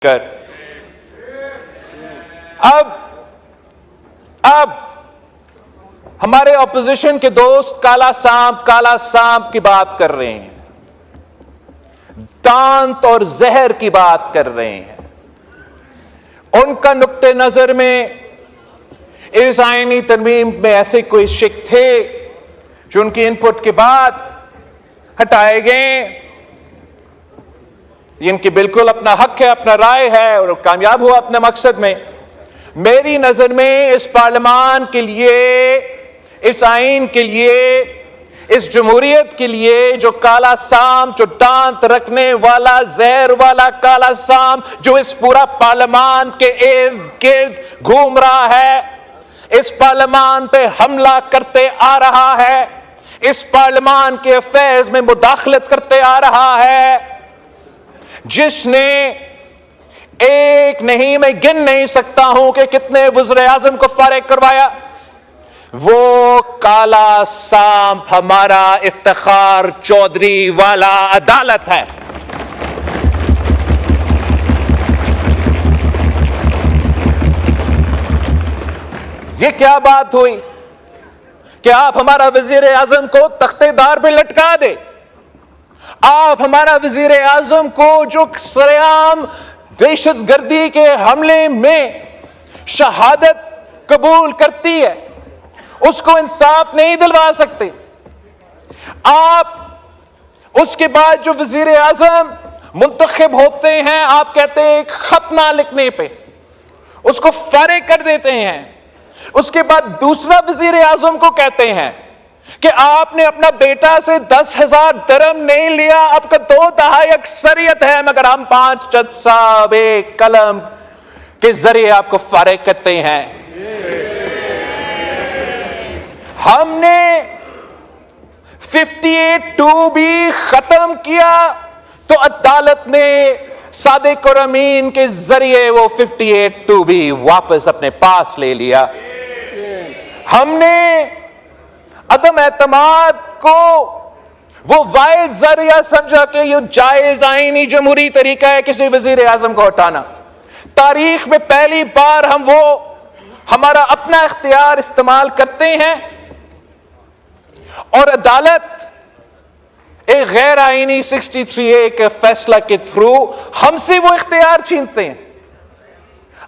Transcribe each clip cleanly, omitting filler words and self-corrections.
कर। अब हमारे ऑपोजिशन के दोस्त काला सांप की बात कर रहे हैं, दांत और जहर की बात कर रहे हैं। उनका नुक्ते नजर में इस आईनी तरमीम में ऐसे कोई शिक थे जो उनकी इनपुट के बाद हटाए गए। इनकी बिल्कुल अपना हक है, अपना राय है और कामयाब हुआ अपने मकसद में। मेरी नजर में इस पार्लियामान के लिए, इस आईन के लिए, इस जमहूरियत के लिए जो काला सांप, जो दांत रखने वाला जहर वाला काला सांप जो इस पूरा पार्लियामान के इर्द गिर्द घूम रहा है, इस पार्लियामान पे हमला करते आ रहा है, इस पार्लियामान के अफेयर्स में मुदाखलत करते आ रहा है, जिसने एक नहीं, मैं गिन नहीं सकता हूं कि कितने वज़ीर आज़म को फारिग करवाया, वो काला सांप हमारा इफ्तिखार चौधरी वाला अदालत है। ये क्या बात हुई कि आप हमारा वज़ीर आज़म को तख्तेदार पे लटका दे, आप हमारा वज़ीर आज़म को जो सरेआम दहशतगर्दी के हमले में शहादत कबूल करती है उसको इंसाफ नहीं दिलवा सकते। आप उसके बाद जो वज़ीर आज़म मुंतखब होते हैं, आप कहते हैं एक खत ना लिखने पे उसको फारिग कर देते हैं। उसके बाद दूसरा वज़ीर आज़म को कहते हैं कि आपने अपना बेटा से 10,000 दरम नहीं लिया, आपका 2 दहाई अक्सरियत है, मगर हम 5 जज साहब एक कलम के जरिए आपको फारिग करते हैं। हमने 58(2) भी खत्म किया तो अदालत ने सादिक और अमीन के जरिए वो 58(2) भी वापस अपने पास ले लिया। हमने अदम एतमाद को वो वाहिद जरिया समझा कि ये जायज आईनी जमहूरी तरीका है किसी वजीर आजम को हटाना। तारीख में पहली बार हम वो हमारा अपना इख्तियार इस्तेमाल करते हैं और अदालत एक गैर आईनी 63A के फैसला के थ्रू हमसे वो इख्तियार छीनते हैं,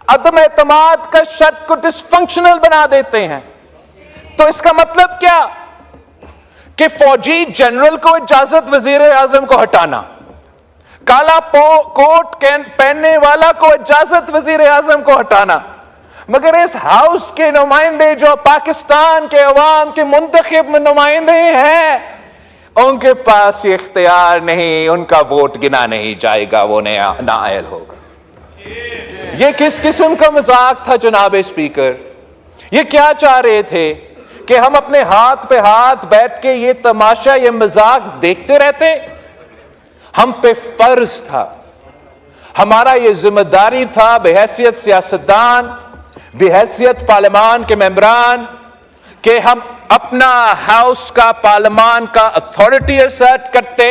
अदम एतमाद का शर्त को डिसफंक्शनल बना देते हैं। तो इसका मतलब क्या कि फौजी जनरल को इजाजत वजीर आजम को हटाना, काला कोट पहनने वाला को इजाजत वजीर आजम को हटाना, मगर इस हाउस के नुमाइंदे जो पाकिस्तान के अवाम के मुंतखब नुमाइंदे हैं उनके पास ये इख्तियार नहीं, उनका वोट गिना नहीं जाएगा, वो नाअहल होगा। ये किस किस्म का मजाक था जनाब स्पीकर? ये क्या चाह रहे थे कि हम अपने हाथ पे हाथ बैठ के ये तमाशा, ये मजाक देखते रहते? हम पे फर्ज था, हमारा ये जिम्मेदारी था बेहैसियत सियासतदान, बेहैसियत पार्लियामान के मेंबरान, कि हम अपना हाउस का, पार्लियामान का अथॉरिटी असर्ट करते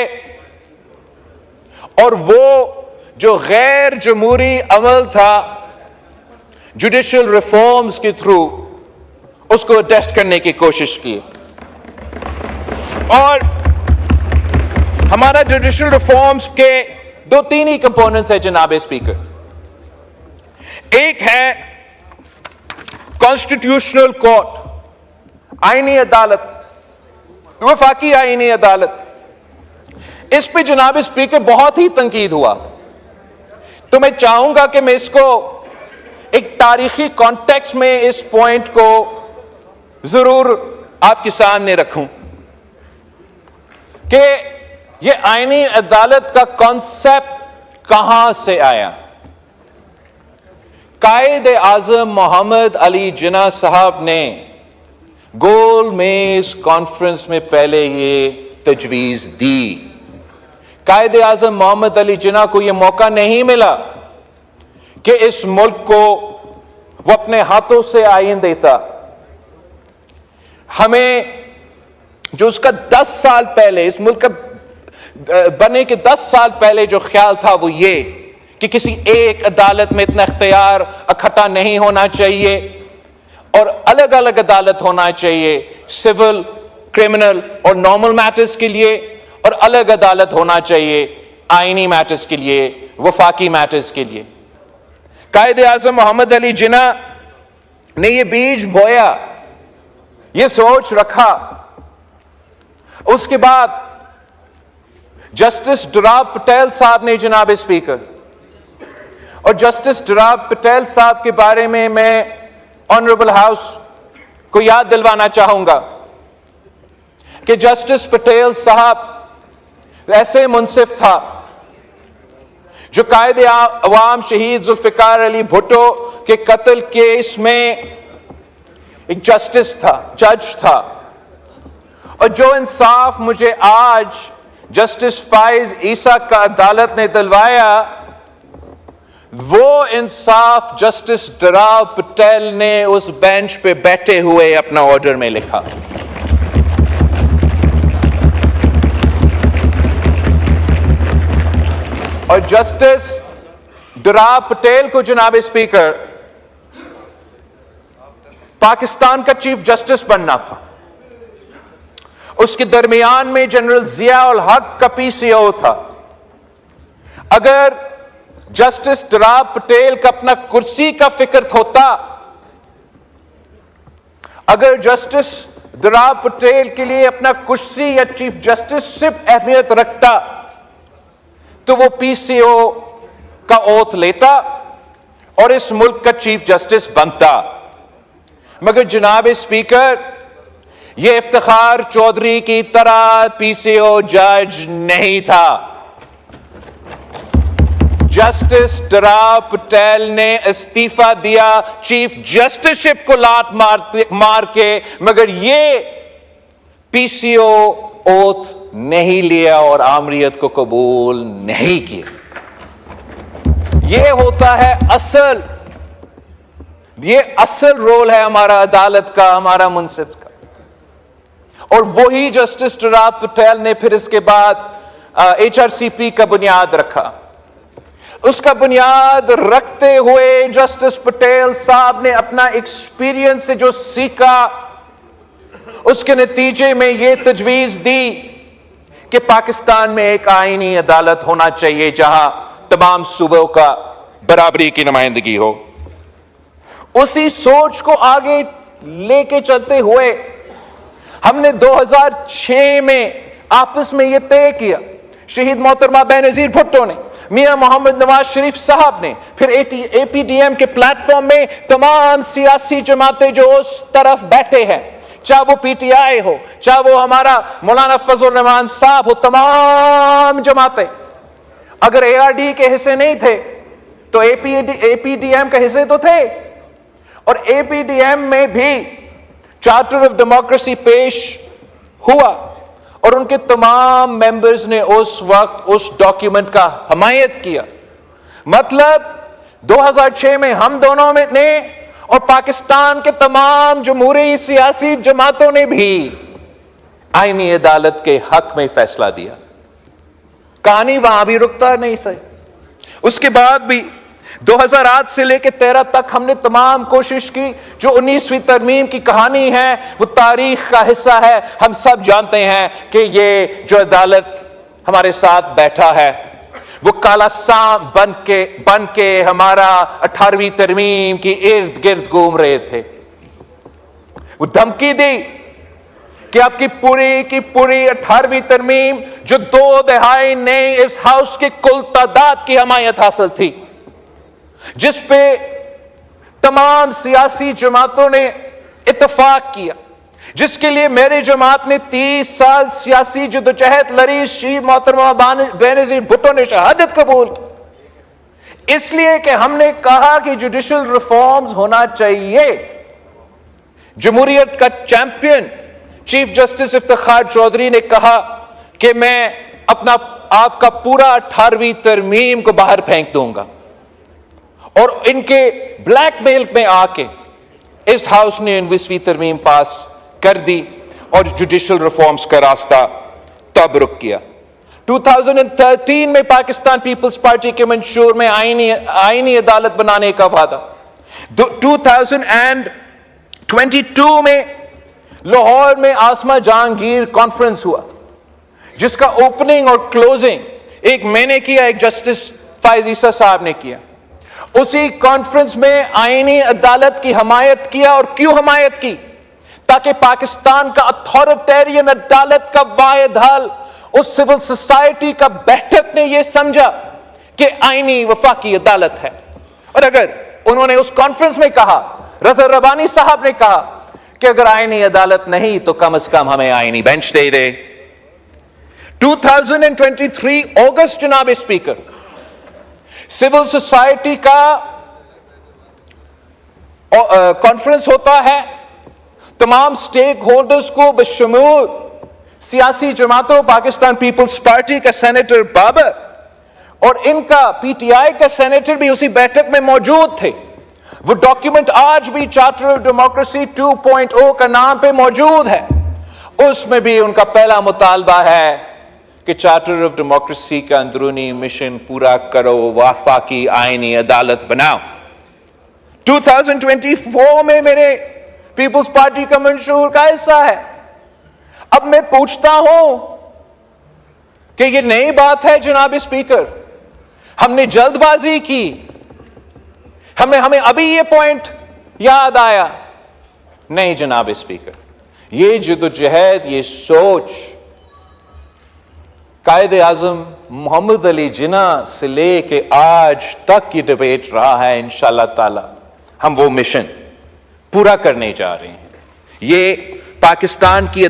और वो जो गैर जमहूरी अमल था जुडिशियल रिफॉर्म्स के थ्रू उसको टेस्ट करने की कोशिश की। और हमारा जुडिशियल रिफॉर्म्स के 2-3 ही कंपोनेंट्स है जनाब स्पीकर। एक है कॉन्स्टिट्यूशनल कोर्ट, आईनी अदालत, वफाकी आईनी अदालत। इस पे जनाब स्पीकर बहुत ही तंकीद हुआ, तो मैं चाहूंगा कि मैं इसको एक तारीखी कॉन्टेक्स्ट में इस पॉइंट को जरूर आपके सामने रखूं कि ये आईनी अदालत का कॉन्सेप्ट कहां से आया। कायद आजम मोहम्मद अली जिन्ना साहब ने गोल मेज कॉन्फ्रेंस में पहले ये तजवीज दी। कायद आजम मोहम्मद अली जिन्ना को यह मौका नहीं मिला कि इस मुल्क को वो अपने हाथों से आईन देता। हमें जो उसका 10 साल पहले, इस मुल्क का बनने के 10 साल पहले जो ख्याल था वो ये कि किसी एक अदालत में इतना इख्तियार इकट्ठा नहीं होना चाहिए और अलग अलग अदालत होना चाहिए, सिविल, क्रिमिनल और नॉर्मल मैटर्स के लिए, और अलग अदालत होना चाहिए आईनी मैटर्स के लिए, वफाकी मैटर्स के लिए। कायदे आज़म मोहम्मद अली जिन्ना ने यह बीज बोया, यह सोच रखा। उसके बाद जस्टिस डुराब पटेल साहब ने, जनाब स्पीकर, और जस्टिस डुराब पटेल साहब के बारे में मैं ऑनरेबल हाउस को याद दिलवाना चाहूंगा कि जस्टिस पटेल साहब ऐसे मुंसिफ था जो कायदे अवाम शहीद जुल्फिकार अली भुट्टो के कत्ल केस में एक जस्टिस था, जज था, और जो इंसाफ मुझे आज जस्टिस फाइज ईसा का अदालत ने दिलवाया, वो इंसाफ जस्टिस डुराब पटेल ने उस बेंच पे बैठे हुए अपना ऑर्डर में लिखा। और जस्टिस डुराब पटेल को, जनाब स्पीकर, पाकिस्तान का चीफ जस्टिस बनना था। उसके दरमियान में जनरल जिया उल हक का पीसीओ था। अगर जस्टिस डुराब पटेल का अपना कुर्सी का फिक्र होता, अगर जस्टिस डुराब पटेल के लिए अपना कुर्सी या चीफ जस्टिस सिर्फ अहमियत रखता, तो वो पीसीओ का ओथ लेता और इस मुल्क का चीफ जस्टिस बनता। मगर जनाब स्पीकर, ये इफ्तिखार चौधरी की तरह पीसीओ जज नहीं था। जस्टिस डुराब पटेल ने इस्तीफा दिया चीफ जस्टिसशिप को लात मार के, मगर ये पीसीओ ओथ नहीं लिया और आमरीत को कबूल नहीं किया। ये होता है असल, ये असल रोल है हमारा अदालत का, हमारा मुंसिफ का। और वही जस्टिस डुराब पटेल ने फिर इसके बाद एचआरसीपी का बुनियाद रखा। उसका बुनियाद रखते हुए जस्टिस पटेल साहब ने अपना एक्सपीरियंस से जो सीखा, उसके नतीजे में यह तजवीज दी कि पाकिस्तान में एक आईनी अदालत होना चाहिए जहां तमाम सूबों का बराबरी की नुमाइंदगी हो। उसी सोच को आगे लेके चलते हुए हमने 2006 में आपस में यह तय किया, शहीद मोहतरमा बेनजीर भुट्टो ने, मियां मोहम्मद नवाज शरीफ साहब ने, फिर एपीडीएम के प्लेटफॉर्म में तमाम सियासी जमातें जो उस तरफ बैठे हैं, चाहे वो पीटीआई हो, चाहे वो हमारा मौलाना फजल रहमान साहब हो, तमाम जमातें, अगर एआरडी के हिस्से नहीं थे तो एपीडीएम के हिस्से तो थे। और एपीडीएम में भी चार्टर ऑफ डेमोक्रेसी पेश हुआ और उनके तमाम मेंबर्स ने उस वक्त उस डॉक्यूमेंट का हमायत किया। मतलब 2006 में हम दोनों में ने और पाकिस्तान के तमाम जमहूरी सियासी जमातों ने भी आईनी अदालत के हक में फैसला दिया। कहानी वहां भी रुकता नहीं सही। उसके बाद भी 2008 से लेकर 13 तक हमने तमाम कोशिश की। जो 19वीं तरमीम की कहानी है वो तारीख का हिस्सा है। हम सब जानते हैं कि ये जो अदालत हमारे साथ बैठा है वो काला सांप बन के हमारा 18वीं तरमीम की इर्द गिर्द घूम रहे थे। वो धमकी दी कि आपकी पूरी की पूरी 18वीं तरमीम, जो 2 दहाई ने इस हाउस की कुल तादाद की हमायत हासिल थी, जिस पे तमाम सियासी जमातों ने इत्तेफाक किया, जिसके लिए मेरी जमात ने 30 साल सियासी जदोजहद लड़ी, शहीद मोहतरमा बेनजीर भुट्टो ने शहादत कबूल की, इसलिए कि हमने कहा कि जुडिशल रिफॉर्म्स होना चाहिए। जमहूरियत का champion chief justice Iftikhar Chaudhry ने कहा कि मैं आपका पूरा 18वीं तरमीम को बाहर फेंक दूंगा, और इनके ब्लैकमेल में आके इस हाउस ने 19वीं तरमीम पास कर दी और जुडिशल रिफॉर्म्स का रास्ता तब रुक किया। 2013 में पाकिस्तान पीपल्स पार्टी के मंशूर में आईनी अदालत बनाने का वादा। 2022 में लाहौर में आसमा जहांगीर कॉन्फ्रेंस हुआ, जिसका ओपनिंग और क्लोजिंग एक मैंने किया, एक जस्टिस फायज ईसा साहब ने किया। उसी कॉन्फ्रेंस में आईनी अदालत की हमायत किया। और क्यों हमायत की? ताकि पाकिस्तान का अथॉरिटेरियन अदालत का वाहिद हल उस सिविल सोसाइटी का बैठक ने यह समझा कि आईनी वफाकी अदालत है। और अगर उन्होंने उस कॉन्फ्रेंस में कहा, रज़ा रब्बानी साहब ने कहा कि अगर आईनी अदालत नहीं तो कम से कम हमें आईनी बेंच दे दे। 2023 अगस्त जनाब स्पीकर, सिविल सोसाइटी का कॉन्फ्रेंस होता है। तमाम स्टेक होल्डर्स को बशमूल सियासी जमातों, पाकिस्तान पीपल्स पार्टी का सेनेटर बाबर और इनका पीटीआई का सेनेटर भी उसी बैठक में मौजूद थे। वो डॉक्यूमेंट आज भी चार्टर ऑफ डेमोक्रेसी 2.0 का नाम पे मौजूद है। उसमें भी उनका पहला मुतालबा है कि चार्टर ऑफ डेमोक्रेसी का अंदरूनी मिशन पूरा करो, वफाकी आईनी अदालत बनाओ। 2024 में मेरे पीपल्स पार्टी का मंशूर का हिस्सा है। अब मैं पूछता हूं कि यह नई बात है जनाब स्पीकर, हमने जल्दबाजी की, हमें अभी यह पॉइंट याद आया? नहीं जनाब स्पीकर, यह जद्दोजहद, ये सोच कायदे आजम मोहम्मद अली जिन्ना से लेके आज तक ये डिबेट रहा है। इंशाअल्लाह ताला हम वो मिशन पूरा करने जा रहे हैं। ये पाकिस्तान की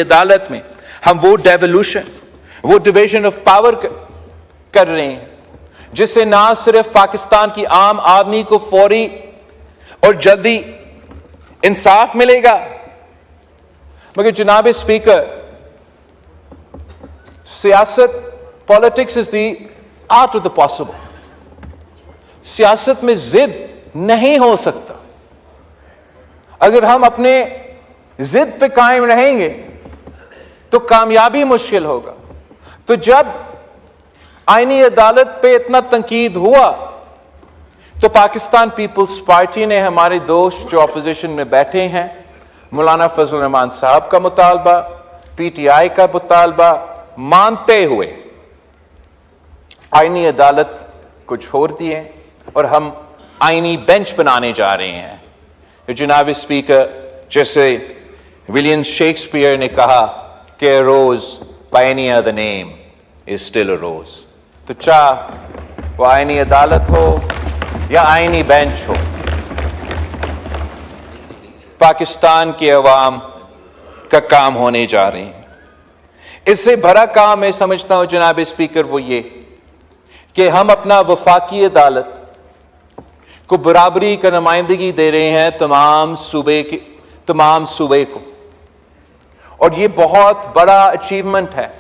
अदालत में हम वो डेवोल्यूशन, वो डिवीजन ऑफ पावर कर रहे हैं, जिससे ना सिर्फ पाकिस्तान की आम आदमी को फौरी और जल्दी इंसाफ मिलेगा, मगर जनाब स्पीकर, सियासत, politics is the art of the possible. सियासत में जिद नहीं हो सकता। अगर हम अपने जिद पे कायम रहेंगे तो कामयाबी मुश्किल होगा। तो जब आईनी अदालत पे इतना तंकीद हुआ तो पाकिस्तान पीपल्स पार्टी ने हमारे दोस्त जो अपोजिशन में बैठे हैं, मौलाना फजल रहमान साहब का मुतालबा, पीटीआई का मुतालबा मानते हुए आईनी अदालत को छोड़ दिए और हम आईनी बेंच बनाने जा रहे हैं। जनाब स्पीकर, जैसे विलियम शेक्सपियर ने कहा कि a rose by any other name is still a rose। तो चाहे वो आईनी अदालत हो या आईनी बेंच हो, पाकिस्तान के अवाम का काम होने जा रहे हैं। इससे बड़ा काम मैं समझता हूं जनाब स्पीकर वो ये कि हम अपना वफाकी अदालत को बराबरी का नुमाइंदगी दे रहे हैं तमाम सूबे को, और ये बहुत बड़ा अचीवमेंट है।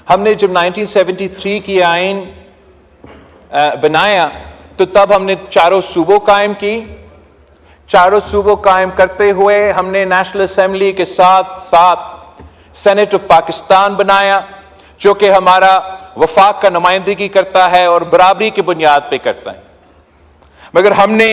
हमने जब 1973 की आइन बनाया तो तब हमने चारों सूबों कायम की। चारों सूबों कायम करते हुए हमने नेशनल असेंबली के साथ साथ सेनेट ऑफ पाकिस्तान बनाया, जो कि हमारा वफाक का नुमाइंदगी करता है और बराबरी की बुनियाद पे करता है। मगर हमने